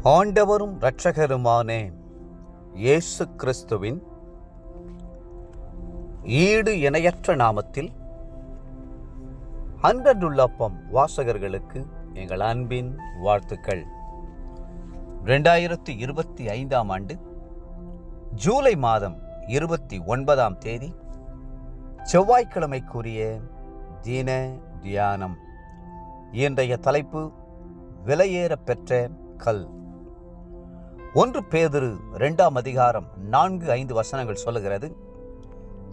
ஆண்டவரும் இரட்சகருமான இயேசு கிறிஸ்துவின் ஈடு இணையற்ற நாமத்தில் அன்றன்றுள்ளப்பம் வாசகர்களுக்கு எங்கள் அன்பின் வாழ்த்துக்கள். 2025 ஆண்டு ஜூலை மாதம் 29ஆம் தேதி செவ்வாய்க்கிழமைக்குரிய தின தியானம். இன்றைய தலைப்பு விலையேற பெற்ற கல். 1 பேதுரு 2ஆம் அதிகாரம் 4-5 வசனங்கள் சொல்லுகிறது,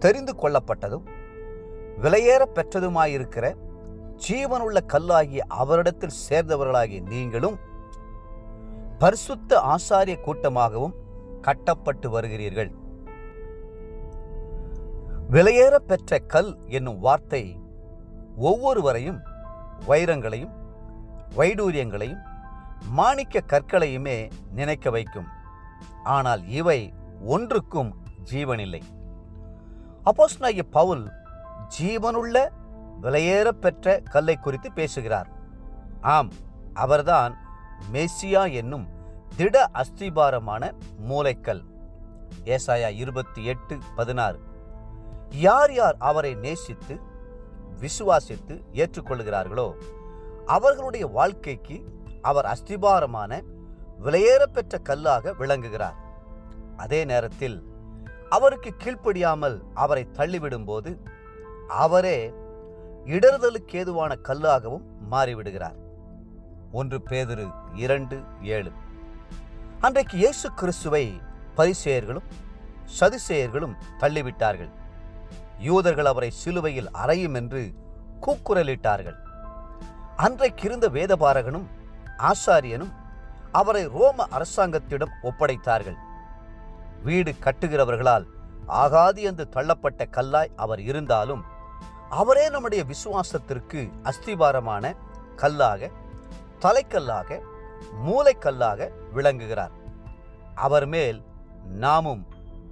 தெரிந்து கொள்ளப்பட்டதும் விலையேற பெற்றதுமாயிருக்கிற ஜீவனுள்ள கல்லாகிய அவரிடத்தில் சேர்ந்தவர்களாகிய நீங்களும் பரிசுத்த ஆசாரிய கூட்டமாகவும் கட்டப்பட்டு வருகிறீர்கள். விலையேற பெற்ற கல் என்னும் வார்த்தை ஒவ்வொருவரையும் வைரங்களையும் வைடூரியங்களையும் மாணிக்க கற்களையுமே நினைக்க வைக்கும். ஆனால் இவை ஒன்றுக்கும் ஜீவனில்லை. அப்போஸ்தலனாகிய பவுல் ஜீவனுள்ள விலையேற பெற்ற கல்லை குறித்து பேசுகிறார். ஆம், அவர்தான் மேசியா என்னும் திட அஸ்திபாரமான மூலைக்கல். ஏசாயா 28:16. யார் யார் அவரை நேசித்து விசுவாசித்து ஏற்றுக்கொள்கிறார்களோ அவர்களுடைய வாழ்க்கைக்கு அவர் அஸ்திபாரமான விலையேற பெற்ற கல்லாக விளங்குகிறார். அதே நேரத்தில் அவருக்கு கீழ்ப்படியாமல் அவரை தள்ளிவிடும் போது அவரே இடறுதலுக்கு ஏதுவான கல்லாகவும் மாறிவிடுகிறார். 1 பேதுரு 2:7. அன்றைக்கு இயேசு கிறிஸ்துவை பரிசேயர்களும் சதுசேயர்களும் தள்ளிவிட்டார்கள். யூதர்கள் அவரை சிலுவையில் அறையும் என்று கூக்குரலிட்டார்கள். அன்றைக்கு இருந்த வேதபாரகனும் ஆசாரியனும் அவரை ரோம அரசாங்கத்திடம் ஒப்படைத்தார்கள். வீடு கட்டுகிறவர்களால் ஆகாது என்று தள்ளப்பட்ட கல்லாய் அவர் இருந்தாலும் அவரே நம்முடைய விசுவாசத்திற்கு அஸ்திபாரமான கல்லாக, தலைக்கல்லாக, மூலைக்கல்லாக விளங்குகிறார். அவர் மேல் நாமும்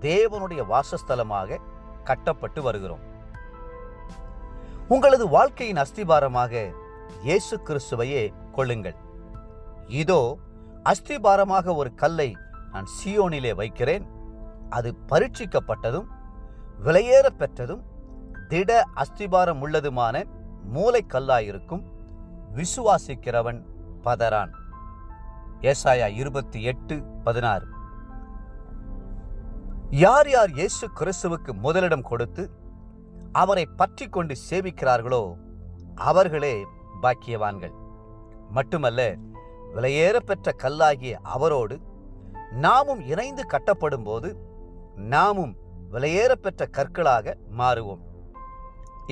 தேவனுடைய வாசஸ்தலமாக கட்டப்பட்டு வருகிறோம். உங்களது வாழ்க்கையின் அஸ்திபாரமாக இயேசு கிறிஸ்துவையே கொள்ளுங்கள். இதோ அஸ்திபாரமாக ஒரு கல்லை நான் சீயோனிலே வைக்கிறேன், அது பரீட்சிக்கப்பட்டதும் விலையேற பெற்றதும் திட அஸ்திபாரம் உள்ளதுமான மூலைக்கல்லாயிருக்கும், விசுவாசிக்கிறவன் பதறான். ஏசாயா 28:16. யார் யார் இயேசு கிறிஸ்துவுக்கு முதலிடம் கொடுத்து அவரை பற்றி கொண்டு சேவிக்கிறார்களோ அவர்களே பாக்கியவான்கள். மட்டுமல்ல, விலையேற பெற்ற கல்லாகிய அவரோடு நாமும் இணைந்து கட்டப்படும் போது நாமும் விலையேற பெற்ற கற்களாக மாறுவோம்.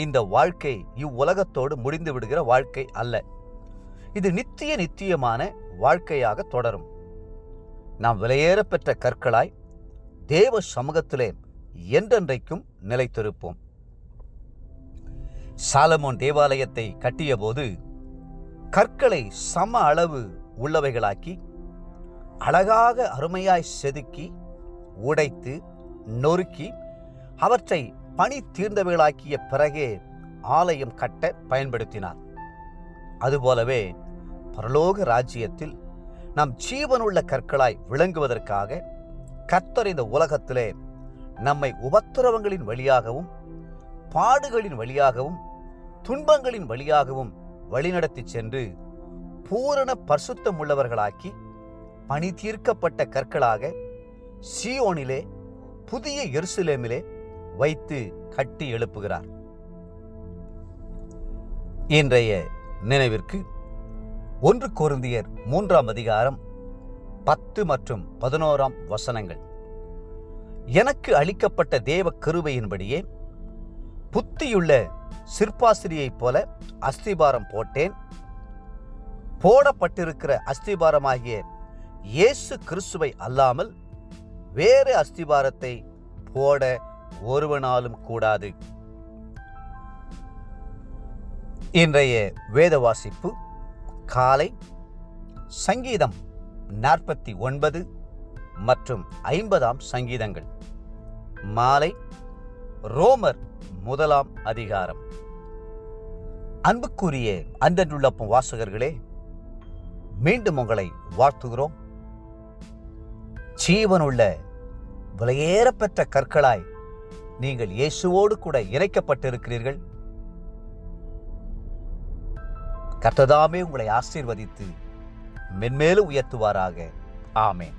இந்த வாழ்க்கை இவ்வுலகத்தோடு முடிந்து விடுகிற வாழ்க்கை அல்ல. இது நித்தியமான வாழ்க்கையாக தொடரும். நாம் விலையேற பெற்ற கற்களாய் தேவ சமூகத்திலே என்றென்றைக்கும் நிலைத்திருப்போம். சாலமோன் தேவாலயத்தை கட்டிய போது கற்களை சம அளவு உள்ளவைகளாக்கி அழகாக அருமையாய் செதுக்கி உடைத்து நொறுக்கி அவற்றை பணி தீர்ந்தவைகளாக்கிய பிறகே ஆலயம் கட்ட பயன்படுத்தினார். அதுபோலவே பரலோக ராஜ்யத்தில் நாம் ஜீவனுள்ள கற்களாய் விளங்குவதற்காக கர்த்தர் இந்த உலகத்திலே நம்மை உபத்திரவங்களின் வழியாகவும் பாடுகளின் வழியாகவும் துன்பங்களின் வழியாகவும் வழிநடத்தி சென்று பூரண பரிசுத்தம் உள்ளவர்களாக்கி பணி தீர்க்கப்பட்ட கற்களாக சீயோனிலே புதிய எருசலேமிலே வைத்து கட்டி எழுப்புகிறார். இன்றைய நினைவிற்கு 1 கொரிந்தியர் 3ஆம் அதிகாரம் 10 மற்றும் 11ஆம் வசனங்கள். எனக்கு அளிக்கப்பட்ட தேவ கிருபையின்படியே புத்தியுள்ள சிற்பாசிரியைப் போல அஸ்திபாரம் போட்டேன். போடப்பட்டிருக்கிற அஸ்திபாரமாகிய இயேசு கிறிஸ்துவை அல்லாமல் வேறு அஸ்திபாரத்தை போட ஒருவனாலும் கூடாது. இன்றைய வேத வாசிப்பு காலை சங்கீதம் 49 மற்றும் 50ஆம் சங்கீதங்கள். மாலை ரோமர் 1ஆம் அதிகாரம். அன்புக்குரிய அன்றன்றுள்ளப்பம் வாசகர்களே, மீண்டும் உங்களை வாழ்த்துகிறோம். ஜீவனுள்ள விலையேறப்பெற்ற கற்களாய் நீங்கள் இயேசுவோடு கூட இணைக்கப்பட்டிருக்கிறீர்கள். கர்த்தர் தாமே உங்களை ஆசீர்வதித்து மென்மேலும் உயர்த்துவாராக. ஆமென்.